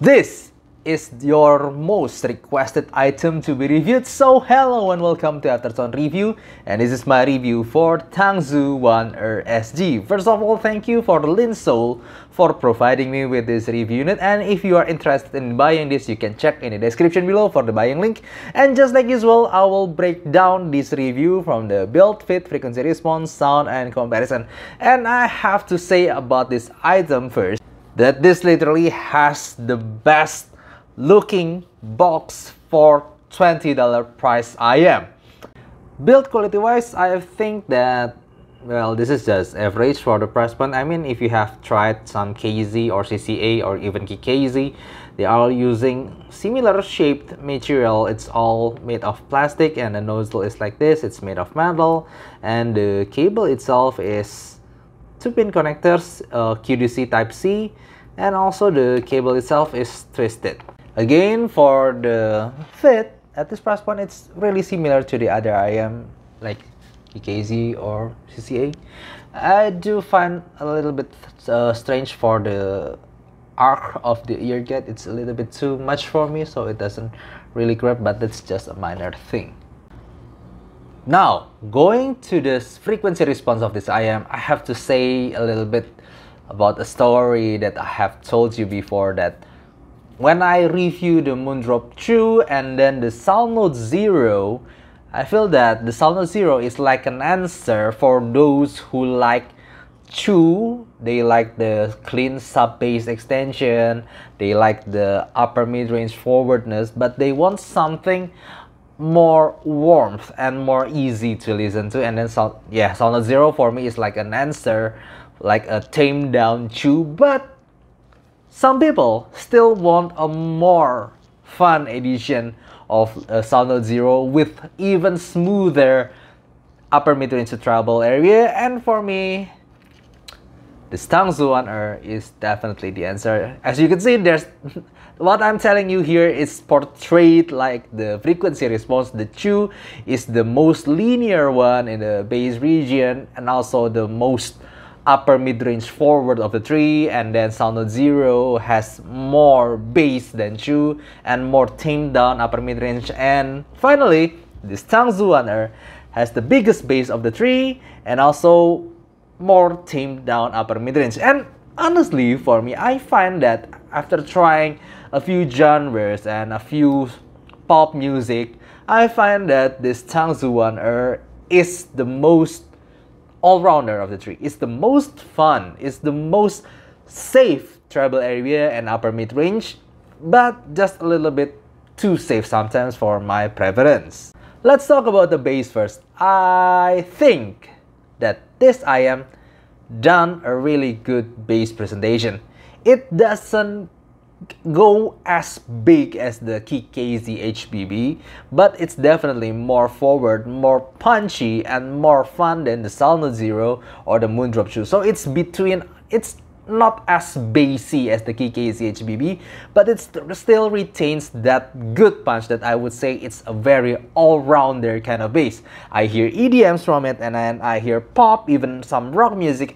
This is your most requested item to be reviewed. So hello and welcome to Aftersound Review, and this is my review for Tangzu Wan SG. First of all, thank you for Linsoul for providing me with this review unit, and if you are interested in buying this, you can check in the description below for the buying link. And just like usual, I will break down this review from the build, fit, frequency response, sound, and comparison. And I have to say about this item first, that this literally has the best looking box for $20 price IM. Build quality wise, I think that, well, this is just average for the price point. I mean, if you have tried some KZ or CCA or even KZ, they are using similar shaped material. It's all made of plastic, and the nozzle is like this. It's made of metal, and the cable itself is 2-pin connectors, QDC type C, and also the cable itself is twisted. Again, for the fit, at this price point, it's really similar to the other IM like KZ or CCA. I do find a little bit strange for the arc of the ear gate. It's a little bit too much for me, so it doesn't really grab, but that's just a minor thing. Now, going to the frequency response of this IM, I have to say a little bit about a story that I have told you before, that when I review the Moondrop 2 and then the Salnotes 0, I feel that the Salnotes 0 is like an answer for those who like Chu. They like the clean sub-bass extension, they like the upper mid-range forwardness, but they want something more warmth and more easy to listen to. And then Salnotes 0 for me is like an answer, like a tamed down Chu, but some people still want a more fun edition of Salnotes 0 with even smoother upper mid-range to treble area, and for me, this Tangzu Wan is definitely the answer. As you can see, there's what I'm telling you here is portrayed like the frequency response. The Chu is the most linear one in the bass region, and also the most upper mid-range forward of the three, and then Salnotes 0 has more bass than Chu and more tamed down upper mid-range, and finally this Tangzu Wan has the biggest bass of the three and also more tamed down upper mid-range. And honestly, for me, I find that after trying a few genres and a few pop music, I find that this Tangzu Wan is the most all-rounder of the three. It's the most fun, it's the most safe treble area and upper mid-range, but just a little bit too safe sometimes for my preference. Let's talk about the bass first. I think that this IM done a really good bass presentation. It doesn't go as big as the KZ HBB, but it's definitely more forward, more punchy, and more fun than the Salnotes 0 or the Moondrop 2. So it's between, it's not as bassy as the KZ HBB, but it still retains that good punch that I would say it's a very all-rounder kind of bass. I hear EDMs from it, and then I hear pop, even some rock music.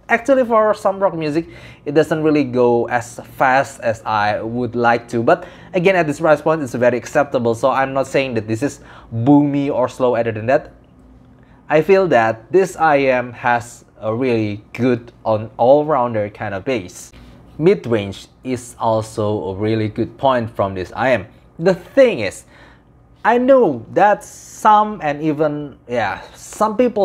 Actually, for some rock music, it doesn't really go as fast as I would like to. But again, at this price point, it's very acceptable. So I'm not saying that this is boomy or slow other than that. I feel that this IM has a really good all-rounder kind of bass. Mid-range is also a really good point from this IM. The thing is, I know that some people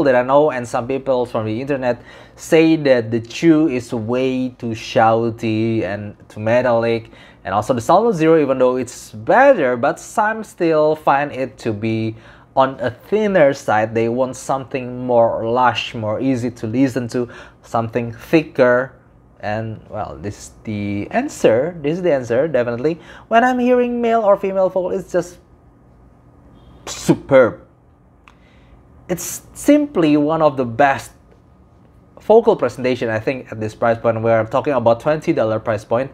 that I know and some people from the internet say that the Chu is way too shouty and too metallic, and also the Salnotes 0, even though it's better, but some still find it to be on a thinner side. They want something more lush, more easy to listen to, something thicker. And well, this is the answer. Definitely. When I'm hearing male or female vocal, it's just superb. It's simply one of the best vocal presentation, I think, at this price point. We're talking about $20 price point.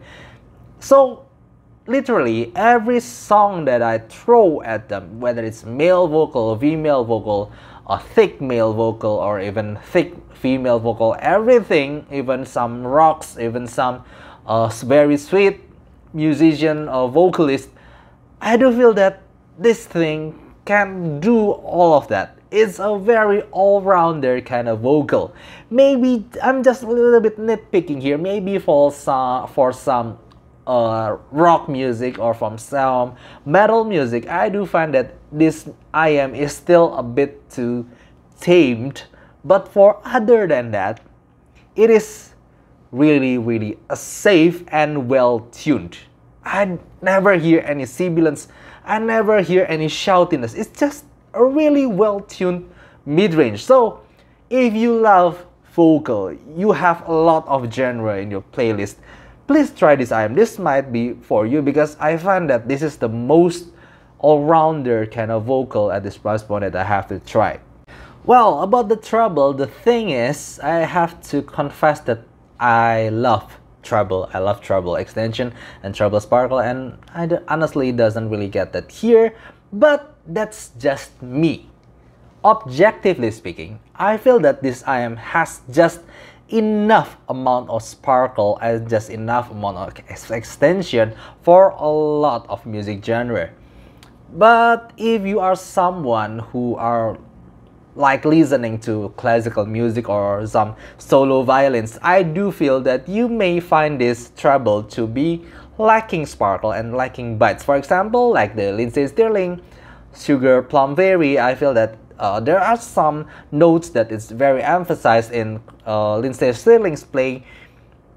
So literally every song that I throw at them, whether it's male vocal, female vocal, a thick male vocal, or even thick female vocal, everything, even some rocks, even some very sweet, musician or vocalist, I do feel that this thing can do all of that. It's a very all-rounder kind of vocal. Maybe I'm just a little bit nitpicking here. Maybe for some rock music or from some metal music, I do find that this IM is still a bit too tamed. But for other than that, it is really a safe and well tuned. I never hear any sibilance. I never hear any shoutiness. It's just a really well tuned mid-range. So if you love vocal, you have a lot of genre in your playlist, please try this IM. This might be for you because I find that this is the most all-rounder kind of vocal at this price point that I have to try. Well, about the treble, the thing is, I have to confess that I love treble. I love treble extension and treble sparkle, and I honestly doesn't really get that here, but that's just me. Objectively speaking, I feel that this IM has just enough amount of sparkle and just enough amount of extension for a lot of music genre. But if you are someone who are like listening to classical music or some solo violins, I do feel that you may find this treble to be lacking sparkle and lacking bites. For example, like the Lindsey Stirling Sugar Plum Fairy, I feel that there are some notes that is very emphasized in Lindsey Stirling's playing.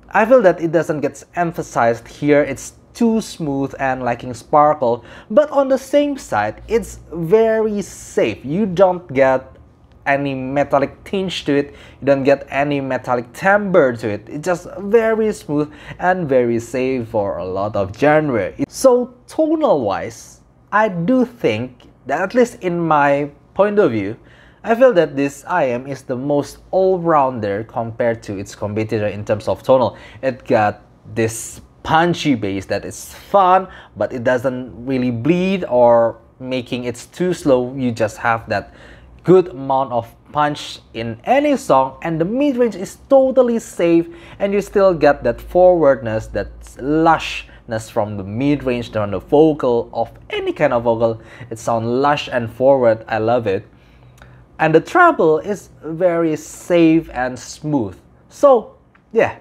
I feel that it doesn't get emphasized here. It's too smooth and lacking sparkle. But on the same side, it's very safe. You don't get any metallic tinge to it, you don't get any metallic timbre to it. It's just very smooth and very safe for a lot of genre. So tonal wise, I do think that, at least in my point of view, I feel that this IM is the most all-rounder compared to its competitor in terms of tonal. It got this punchy bass that is fun, but it doesn't really bleed or making it too slow. You just have that good amount of punch in any song, and the mid-range is totally safe, and you still get that forwardness, that lushness from the mid-range, from the vocal of any kind of vocal. It sounds lush and forward. I love it. And the treble is very safe and smooth. So yeah,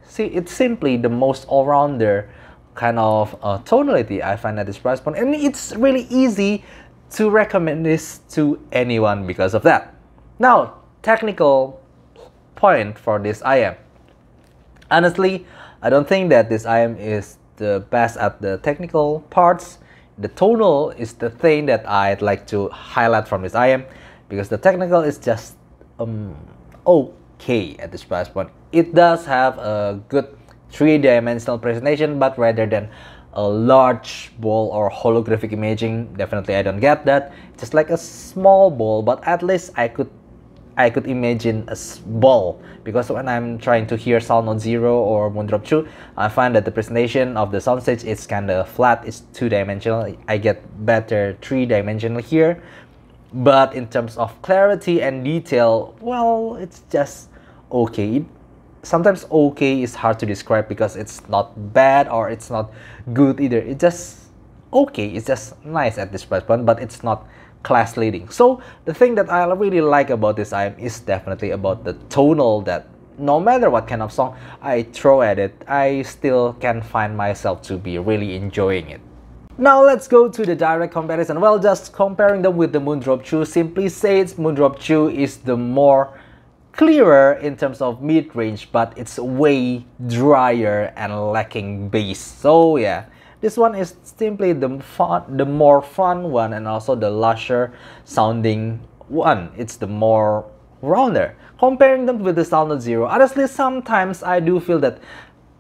see, it's simply the most all-rounder kind of tonality I find at this price point, and it's really easy to recommend this to anyone because of that. Now, technical point for this IM. Honestly, I don't think that this IM is the best at the technical parts. The tonal is the thing that I'd like to highlight from this IM, because the technical is just okay at this price point. It does have a good three-dimensional presentation, but rather than a large ball or holographic imaging, definitely I don't get that. Just like a small ball, but at least I could imagine a ball, because when I'm trying to hear Salnotes 0 or Moondrop 2, I find that the presentation of the soundstage is kind of flat. It's two-dimensional. I get better three-dimensional here, but in terms of clarity and detail, well, it's just okay. Sometimes okay is hard to describe because it's not bad or it's not good either. It's just okay. It's just nice at this price point, but it's not class leading. So the thing that I really like about this IM is definitely about the tonal, that no matter what kind of song I throw at it, I still can find myself to be really enjoying it. Now let's go to the direct comparison. Well, just comparing them with the Moondrop 2 simply says Moondrop 2 is the more clearer in terms of mid-range, but it's way drier and lacking bass. So yeah, this one is simply the more fun one, and also the lusher sounding one. It's the more rounder. Comparing them with the Salnotes 0, honestly, sometimes I do feel that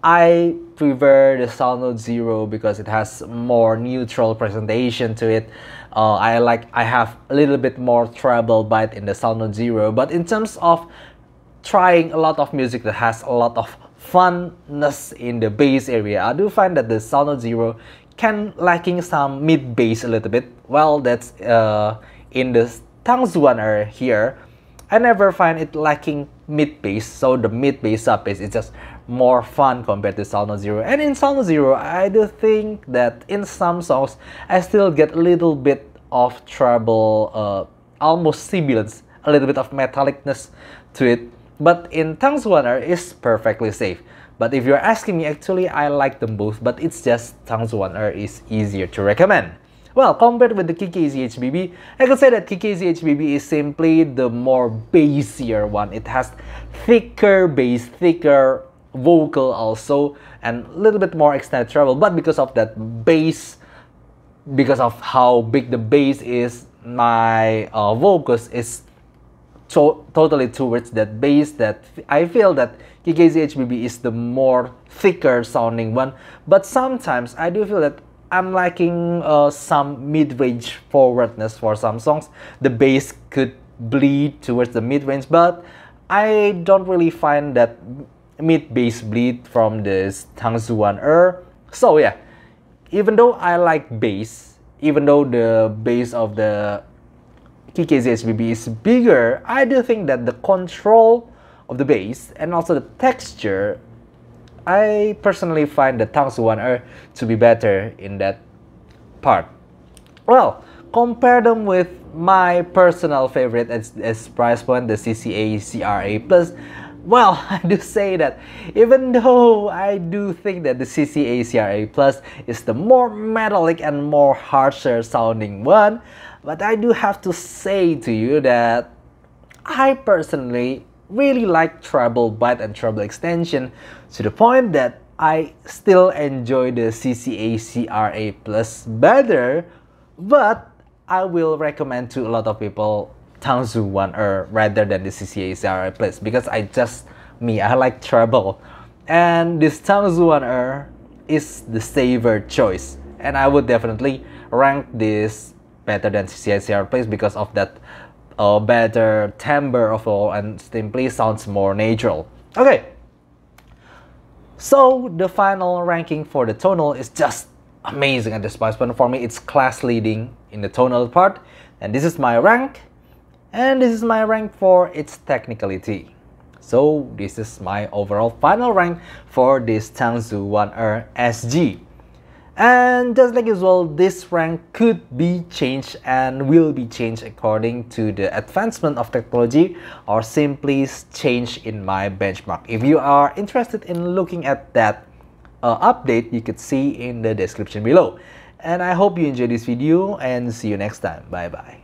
I prefer the Salnotes 0 because it has more neutral presentation to it. I have a little bit more treble bite in the Salnotes 0, but in terms of trying a lot of music that has a lot of funness in the bass area, I do find that the Salnotes 0 can lacking some mid bass a little bit. Well, that's in the Tangzu Wan here, I never find it lacking mid bass. So the mid bass sub bass is just more fun compared to Salnotes Zero. And in Salnotes Zero, I do think that in some songs, I still get a little bit of treble, almost sibilance, a little bit of metallicness to it. But in Tangzu Wan it's perfectly safe. But if you're asking me, actually, I like them both, but it's just Tangzu Wan is easier to recommend. Well, compared with the KKZHBB, I could say that KKZHBB is simply the more bassier one. It has thicker bass, thicker vocal also, and a little bit more extended treble. But because of that bass, because of how big the bass is, my vocals is totally towards that bass, that I feel that KKZHBB is the more thicker sounding one. But sometimes I do feel that I'm lacking some mid-range forwardness for some songs. The bass could bleed towards the mid-range, but I don't really find that mid-bass bleed from this Tangzu Wan. So yeah, even though I like bass, even though the bass of the KKZHBB is bigger, I do think that the control of the bass and also the texture, I personally find the Tangzu Wan to be better in that part. Well, compare them with my personal favorite as price point, the CCA CRA Plus. Well, I do say that even though I do think that the CCA CRA Plus is the more metallic and more harsher sounding one, but I do have to say to you that I personally really like treble bite and treble extension, to the point that I still enjoy the CCA CRA Plus better, but I will recommend to a lot of people Tangzu Wan rather than the CCA CRA Plus, because I like treble, and this Tangzu Wan is the safer choice, and I would definitely rank this better than CCA CRA Plus because of that better timbre of all, and simply sounds more natural. Okay, so the final ranking for the tonal is just amazing at this price point. For me, it's class leading in the tonal part, and this is my rank, and this is my rank for its technicality. So this is my overall final rank for this Tangzu Wan SG. And just like usual, this rank could be changed and will be changed according to the advancement of technology, or simply change in my benchmark. If you are interested in looking at that update, you could see in the description below. And I hope you enjoyed this video, and see you next time. Bye bye.